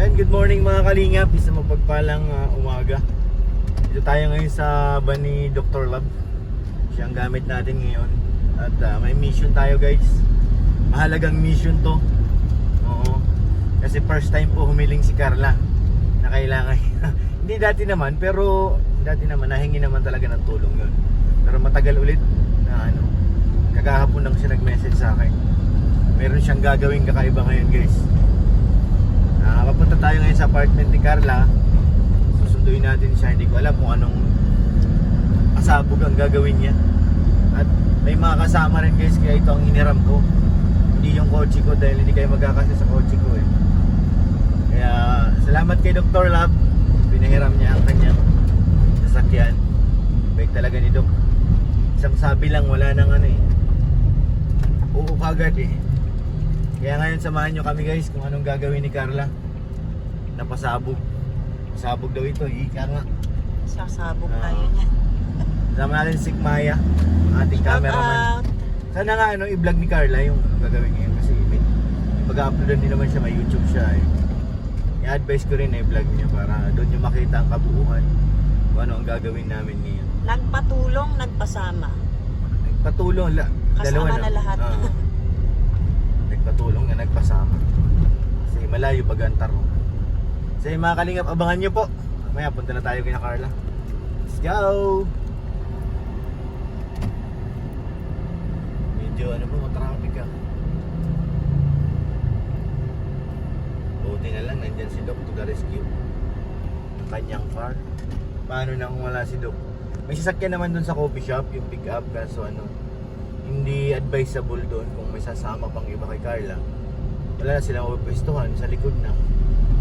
Yan, good morning mga kalingap. Isang mapagpalang umaga. Dito tayo ngayon sa van ni Dr. Love. Siya ang gamit natin ngayon. At may mission tayo guys. Mahalagang mission to. Oo. Kasi first time po humiling si Carla na kailangan. Hindi dati naman, pero nahingi naman talaga ng tulong yun. Pero matagal ulit na kagahapon lang siya nag-message sa akin. Meron siyang gagawing kakaiba ngayon guys. Papunta tayo ngayon sa apartment ni Carla. Susunduin natin siya. Hindi ko alam kung anong asabog ang gagawin niya. At may mga kasama rin guys, kaya ito ang hiniram ko. Hindi yung kotse ko dahil hindi kayo magkakasya sa kotse ko eh. Kaya salamat kay Dr. Love. Pinahiram niya ang kanyang sasakyan. Baik talaga ni Doc. Isang sabi lang, wala nang oo kagad eh. Kaya ngayon samahan nyo kami guys kung anong gagawin ni Carla. Napasabog. Pasabog daw ito, ika nga. Sasabog tayo niyan. Sama natin si Maya, ating cameraman. Sana nga i-vlog ni Carla yung gagawin ngayon kasi may mag-upload din naman siya, may YouTube siya eh. I-advise ko rin i-vlog niya para doon yung makita ang kabuuan kung ano ang gagawin namin ngayon. Nagpatulong, nagpasama. Nagpatulong, dalawa na lahat. Nagpatulong na nagpasama. Kasi malayo pag-antar mo. Kasi mga kalingap, abangan nyo po. Mamaya punta na tayo kay Carla. Let's go! Medyo traffic ka. Buti na lang, nandyan si Doc to the rescue. Ang kanyang car. Paano na kung wala si Doc? May sasakyan naman dun sa coffee shop, yung pick up. Kaso hindi advisable doon kung may sasama pang iba kay Carla. Wala na silang mapwestuhan sa likod na.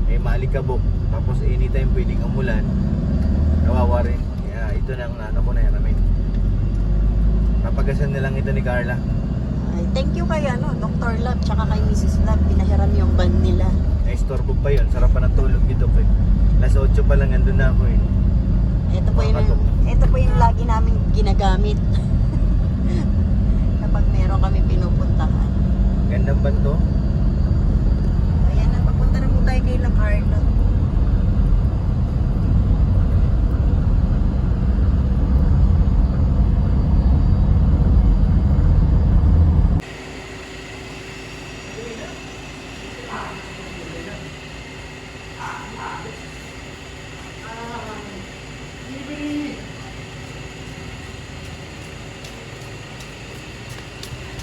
Maalikabok. Tapos anytime pwedeng umulan. Kawawa rin. Kaya ito na ang ko na hiramin. Papagasan na lang ito ni Carla. Ay, thank you kay Dr. Love tsaka kay Mrs. Love. Pinahiram yung van nila. Naistorbo pa yun. Sarap pa ng tulog dito eh. Alas 8 pa lang andun na ako eh. Ito po yung lagi namin ginagamit. Kapag meron kami pinupuntahan. Gandang ba to? Ayan na, papunta na po tayo kay La Carla.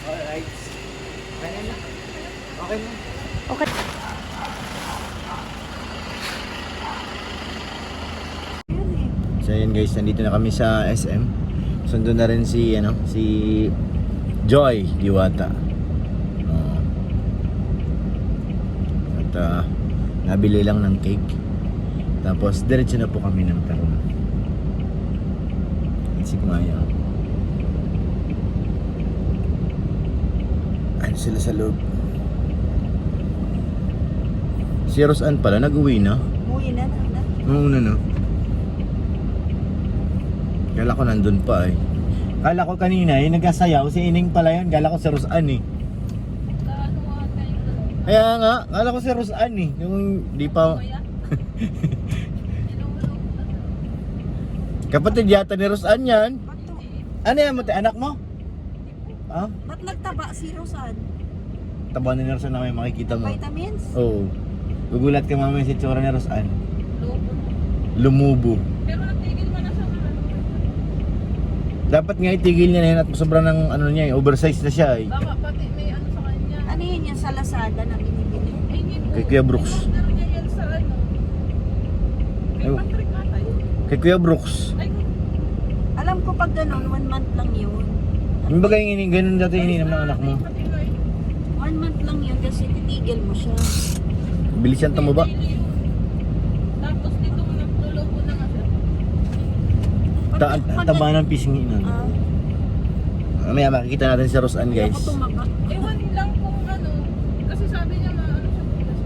Alright. Okay na. Okay na. Okay. So yun guys, nandito na kami sa SM. Sundo na rin si Joy Diwata. At nabili lang ng cake. Tapos diretso na po kami ng Tarun. Si Maya. Ayun sila sa loob. Si Rosan pala, nag-uwi na. Uwi na. Una na. Kala ko nandun pa eh. Kala ko kanina nagkasayaw si Ining pala yun. Kala ko si Rosan eh. Kaya nga, kala ko si Rosan eh. Yung di pa... Kapatid yata ni Rosan yan. Ano yan mo? Anak mo? Ha? Ba't nagtaba si Rosan? Taba ni Rosan na may makikita mo. Vitamins? Oo. Gugulat ka mamaya si tsura ni Rosan. Lumubo. Pero natigil mo na sa Dapat nga itigil niya na yan at sobrang ng niya oversize na siya eh. Baka pati may sa kanya. Ano yun yan sa Lazada na binibili? Ay, hindi po. Kay Kuya Brooks. Order niya yan sa Kay Ay, Patrick ata yun. Kay Kuya Brooks. Ay, Alam ko pag ganun, 1 month lang yun. Yung bagay ganun dati ininom ng anak mo. 1 month lang yun kasi titigil mo siya. Bilisan mo ba? Tapos dito mo nagtulobo na nga siya. Taba ng pisngi na. Mamaya makikita natin si Rosan guys. Ako tumaba. Ewan lang kung kasi sabi niya siya bukas.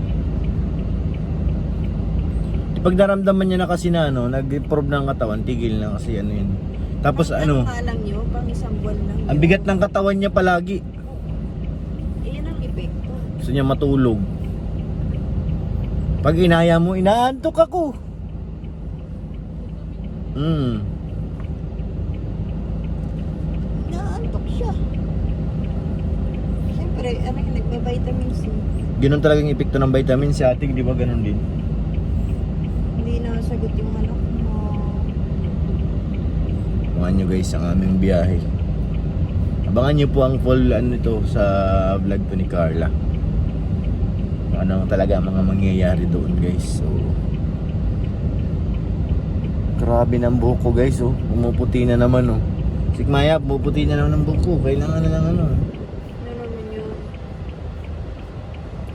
Pag naramdaman niya na kasi na nag-improve ng katawan, tigil na kasi yun. Tapos Ano nga lang yun, pang isang buwan lang yun. ang bigat ng katawan niya palagi. Iyan ang epekto. Gusto niya matulog. Pag inaya mo, inaantok ako. Naantok siya. Siyempre, nagbe-vitamin C. Ganun talagang epekto ng vitamin sa ating, di ba ganun din? Hindi nasagot yung manok mo. Abangan nyo guys ang aming biyahe. Abangan nyo po ang full ito sa vlog ko ni Carla. Ano talaga ang mga mangyayari doon guys. So grabe ng buhok ko guys, oh. Pumuputi na naman, oh. Sikmaya, pumuputi na naman ng buhok ko. Kailangan na lang ano. Ano naman yun?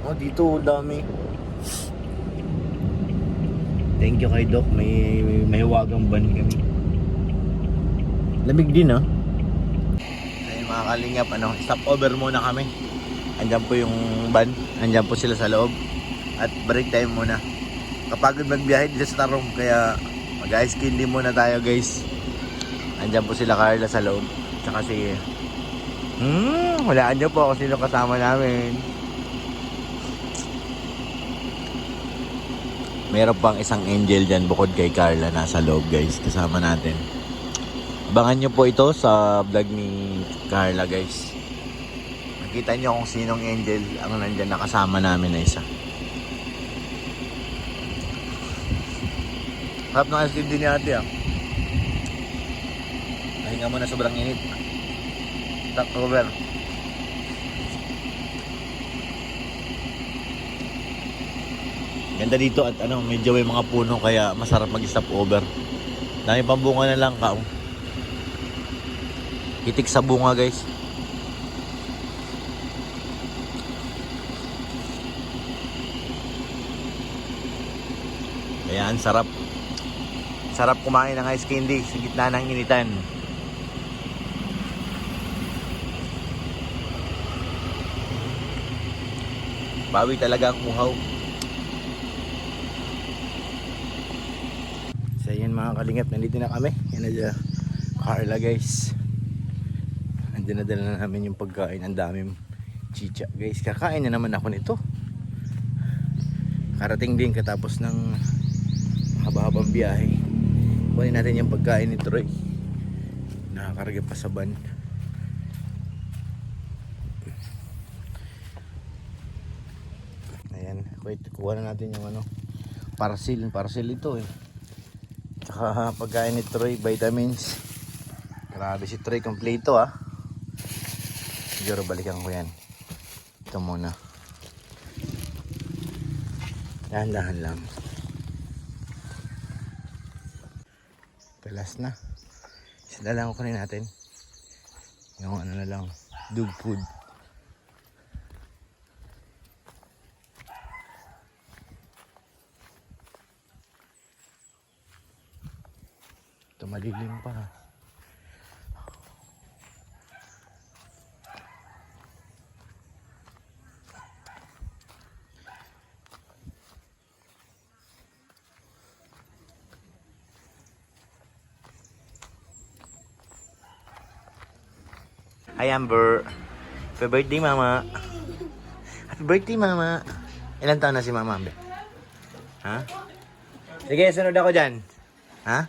Oh, dito dami. Thank you kay Doc. May huwagang ban kami. Lamig din, ah. Ayun mga kalingap, stop over muna kami. Andyan po yung van. Andyan po sila sa loob. At break time muna. Kapagod magbiyahe dito sa Tarong. Kaya mag-ice candy muna tayo guys. Andyan po sila Carla sa loob. Tsaka si... walaan nyo po kung sino kasama namin. Meron pang isang angel dyan bukod kay Carla. Nasa loob guys. Kasama natin. Abangan nyo po ito sa vlog ni Carla guys. Nakita nyo kung sinong angel ang nandyan nakasama namin na isa. Harap ng ice cream din ni ate, ah. Nahinga mo na sobrang init. Stop over. Ganda dito at medyo may mga puno kaya masarap mag-stop over. Dami pang bunga na lang ka. Itik sa bunga guys. Ayan, sarap. Sarap kumain ng ice candy sa gitna ng initan. Bawi talaga ang uhaw. So yan mga kalingap, nandito na kami. Yan na dyan, Carla guys. Nandiyan na dala na namin yung pagkain. Ang daming chicha guys. Kakain na naman ako nito. Karating din katapos ng haba-habang biyahe. Kunin natin yung pagkain ni Troy. Nakakarga pa sa van. Ayan, wait, kuha na natin yung parcel ito eh. Tsaka pagkain ni Troy, vitamins. Grabe si Troy, kompleto ah. Siguro balikan ko yan. Ito muna. Dahan-dahan lang. Last na. Isa na lang kunin natin. Yung na lang. Dog food. Ito malilim pa. Hi Amber. Happy birthday mama. Happy birthday mama. Ilan taon na si mama Amber? Ha? Sige, sunod ako dyan. Ha?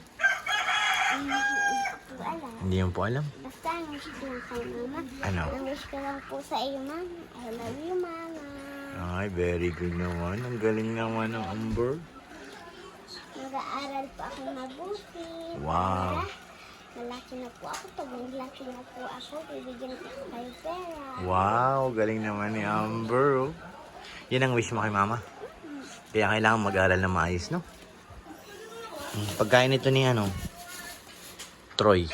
Hindi mo po alam. Basta ang wish ko lang kay mama. Ano? Ang wish ko lang po sa iyo, mama. I love you, mama. Ay, very good naman. Ang galing naman ng Amber. Mag-aaral po ako mabuti. Wow. Para malaki na po ako. Pag malaki na po ako, bibigyan ko kayo pera. Wow, galing naman ni Amber. Oh. Yan ang wish mo kay mama. Kaya kailangan mag-aaral na maayos, no? Pagkain ito ni Troy.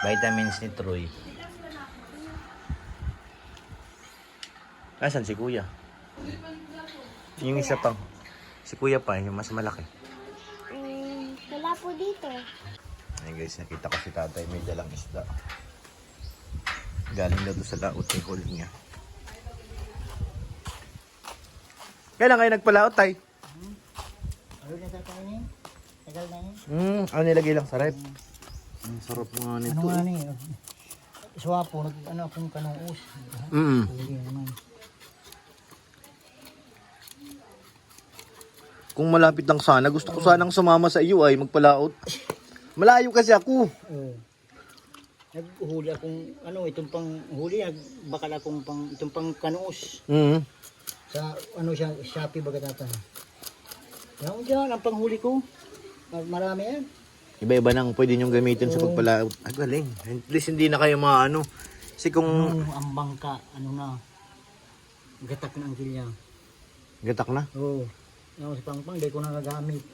Vitamins ni Troy. Asan si kuya? Yung isa pang. Si kuya pa, yung mas malaki. Wala po dito. Ayun guys, nakita ko si tatay may dalang isda. Galing na doon sa laot ni Kuling niya. Kailan kayo nagpalaot, tay? Tagal na yun. Ano nilagay lang sa rep? Ang sarap nga nito. Ano nga niya? Iswa po, akong kanuus. Hindi naman. Kung malapit lang sana, gusto ko sanang sumama sa iyo ay magpalaot. Malayo kasi ako. Oo. Naghuli akong, ano, itong pang huli, bakal akong pang, itong pang kanuos. Mm. Sa, ano siya, Shopee baga tata. Yan dyan, ang panghuli ko. Marami yan. Iba-iba nang pwede niyong gamitin sa pagpalaot. Ah, galing. At least hindi na kayo maano. Kasi kung Ang bangka, ano na, gatak na ang kilya. gatak na. Oo. Ano si Pangpang, di ko na nagamit.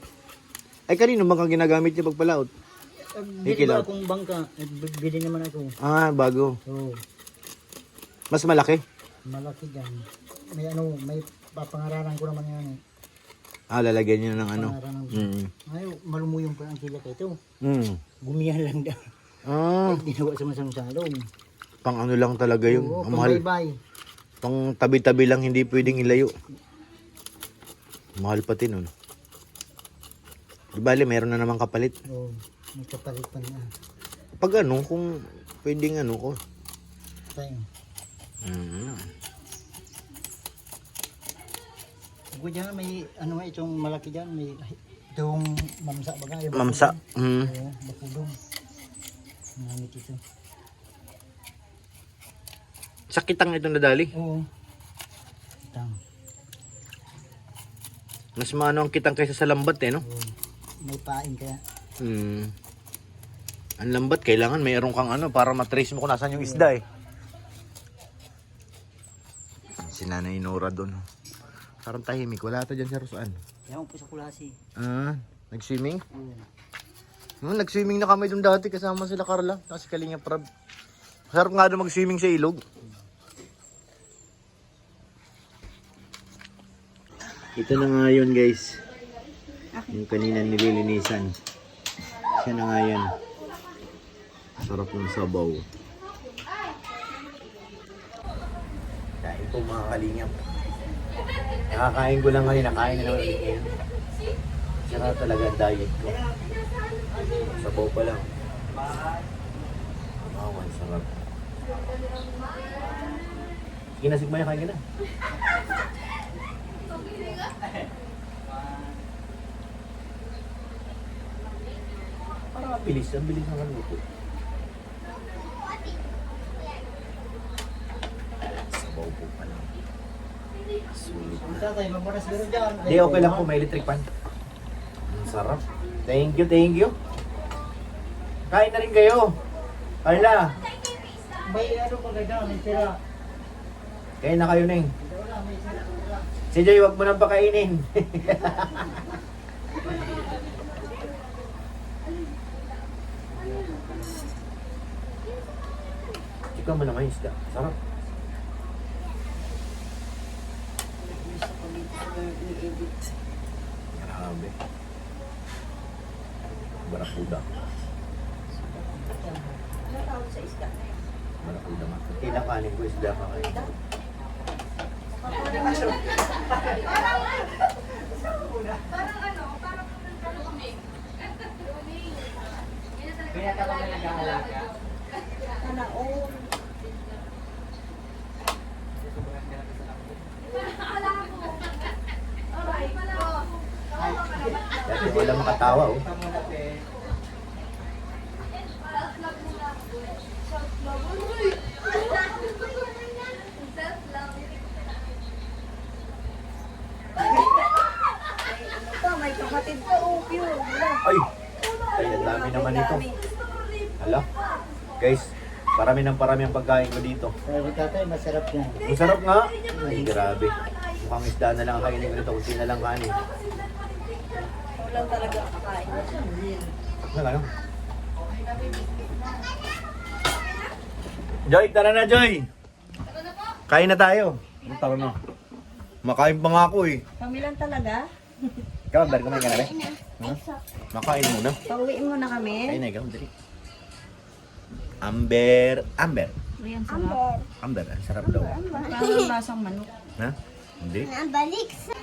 Ay, kanino bang ginagamit niya pagpalaot? Bili Ikilaw. ba akong bangka? Bili naman ako. Ah, bago. Oo. Mas malaki? Malaki dyan. May ano, may papangaralan ko naman yan eh. Ah, lalagyan niyo ng ano. Pangaralan ko. Mm. Ay, malumuyong pa ang kilya ito. Mm. Gumiyan lang daw. Ah, Ginawa sa masang salong. pang ano lang talaga yung Oo, ang mahal. pang-bye-bye. Pang tabi-tabi lang, hindi pwedeng ilayo. Mahal pati nun. Di bali, meron na naman kapalit. Oo, may kapalit pa niya. Pag ano, kung pwedeng ano ko. Tayo. Mm. Ako dyan, may ano nga itong malaki dyan. May itong mamsa baga. yung Mamsa. bakudong. Mm. Oo, bakudong. Nangit ito. Sakitang itong nadali. Oo. Itang. Mas maano ang kitang kaysa sa lambat eh, no? Oo. May pain kaya. Hmm. Ang lambat, kailangan mayroon kang ano para matrace mo kung nasan yung isda eh. Si Nanay Nora doon. Parang tahimik. Wala ata dyan sa Rosaan. Yan po sa kulasi. Ah, nag-swimming? Oo. Nag-swimming na kami doon dati kasama sila Carla. Tapos si Kalinga Prab. Sarap nga doon mag-swimming sa ilog. Ito na nga yun guys. Yung kanina nililinisan. Siya na nga yan. Sarap ng sabaw. Kain po mga kalingap. Nakakain ko lang ngayon. Nakain na naman ulit ngayon. Sarap talaga ang diet ko. Sabaw pa lang. Wow, ang sarap. Sige na, Sigmaya, kain ka na. Parang mabilis. Ang bilis ng luto. Sabaw po pa lang. Sulit. Ang tatay, magmanas gano'n dyan. Hindi, okay lang po. May electric pan. Ang sarap. Thank you, thank you. Kain na rin kayo. Carla, May ano pa ganda, may sira. kain na kayo, Neng. Wala, may sira. Wala. Si Joy, huwag mo nang pakainin. Ikaw mo naman isda. Sarap. Grabe. Barakuda. Ano tawag sa isda na yun? Barakuda nga. Kinakanin ko isda ka kayo. Sana all. Dati wala makatawa oh. Ito, may kapatid ko. Oh, pure. Wala. Ay! Ay, ang dami naman ito. Hala. Guys, parami ng parami ang pagkain ko dito. Pero tatay, masarap yan. Ang sarap nga. Ay, grabe. Mukhang isda na lang ang kainin ko dito. Kunti na lang kanin. Walang talaga kakain. Wala lang. Joy, tara na Joy! Kain na tayo. Tara na. Makain pa nga ako eh. Kami lang talaga. Ikaw, Amber, kumain ka na rin? Ha? Makain muna. Pauwiin mo na kami. Kain na ikaw, dali. Amber. Amber. Ayan, sarap. Amber, ang sarap daw. Parang lasang manok. Ha? Hindi? Nabalik sa...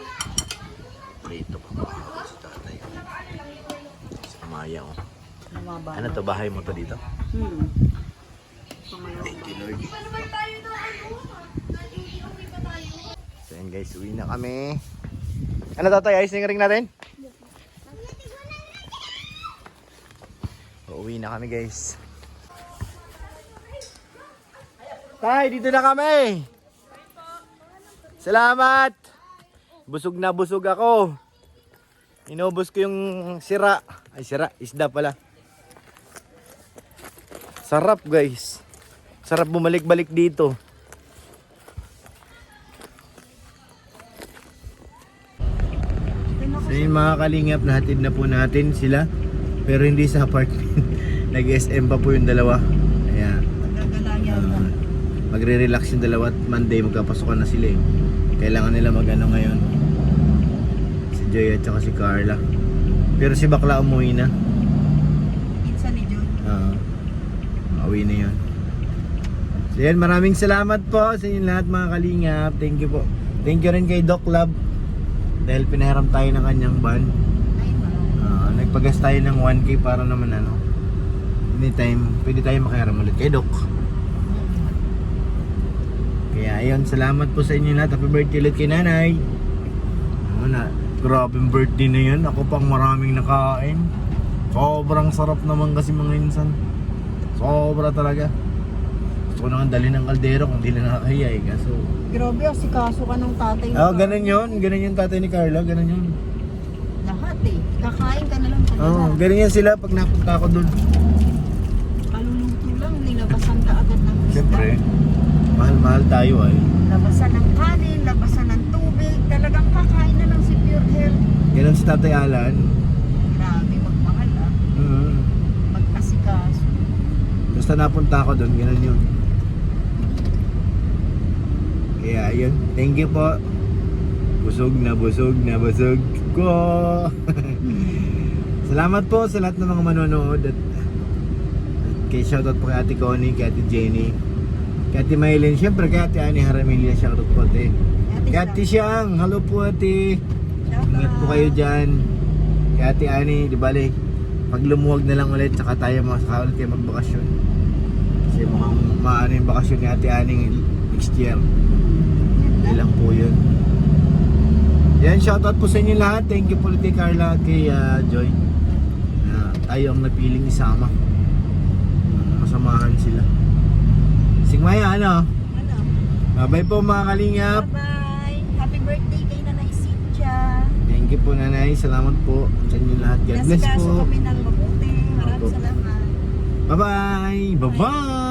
Prito pa ba? Si tatay. Sa Maya, oh. Lumaba. Ano to, bahay mo to dito? Hmm. Thank you, Lord. So yun guys, uwi na kami. Ano tatay, ayos na yung ring natin? Uuwi na kami guys. Tay, dito na kami. Salamat. Busog na busog ako. Inubos ko yung sira. Ay sira, isda pala. Sarap guys. Sarap bumalik-balik dito. So yung mga kalingap, nahatid na po natin sila. Pero hindi sa apartment. Nag-SM pa po yung dalawa. Kaya magre-relax yung dalawa at Monday magkapasokan na sila eh. Kailangan nila mag-ano ngayon. Si Joy at saka si Carla. Pero si Bakla umuwi na. Pizza ni John. Mauwi na yun. So yan, maraming salamat po sa inyo lahat mga kalingap. Thank you po. Thank you rin kay Doc Lab. Dahil pinahiram tayo ng kanyang van. Nagpagas tayo ng 1K para naman ano. Anytime, pwede tayo makihiram ulit kay Doc. Kaya ayun, salamat po sa inyo lahat. Happy birthday ulit kay nanay. Ano na, grabing birthday na yun. Ako pang maraming nakain. Sobrang sarap naman kasi mga insan. Sobra talaga. Gusto ko naman dali ng kaldero kung di na nakakahiya eh. Kaso Grabe, asikaso ka ng tatay mo. ganun yun. Ganun yung tatay ni Carla. Ganun yun. Lahat eh. Kakain ka na lang talaga. Ganun yan sila pag napunta ako dun. Kaluluto lang, nilabasan ka agad ng isda. Siyempre, mahal-mahal tayo ay. Labasan ng kanin, labasan ng tubig. Talagang kakain na lang si Pure Health. Ganun si Tatay Alan. Grabe, magmahal ah. Magkasikaso. Basta napunta ako dun, ganun yun. Kaya yun, thank you po. Busog na busog na busog ko. Salamat po sa lahat ng mga manonood at kay shoutout po kay Ate Connie, kay Ate Jenny, kay Ate Maylin, syempre kay Ate Ani Haramilia, shoutout po ate. Kay Ate Siang, hello po ate. Ingat po kayo dyan. Kay Ate Ani, di bale, pag lumuwag na lang ulit, saka tayo saka ulit kayo magbakasyon. Kasi mukhang maano yung bakasyon ni Ate Ani next year. Hindi lang po yun. Yan, shoutout po sa inyo lahat. Thank you po ulit kay Carla at kay Joy. Tayo ang napiling isama. Masamahan sila. Sigmaya, ano? Bye po mga kalingap. Bye-bye. Happy birthday kay Nanay Cynthia. Thank you po nanay. Salamat po sa inyo lahat. God bless Nasikaso po. kami ng mabuti. Maraming Opo. salamat. Bye-bye. Bye-bye.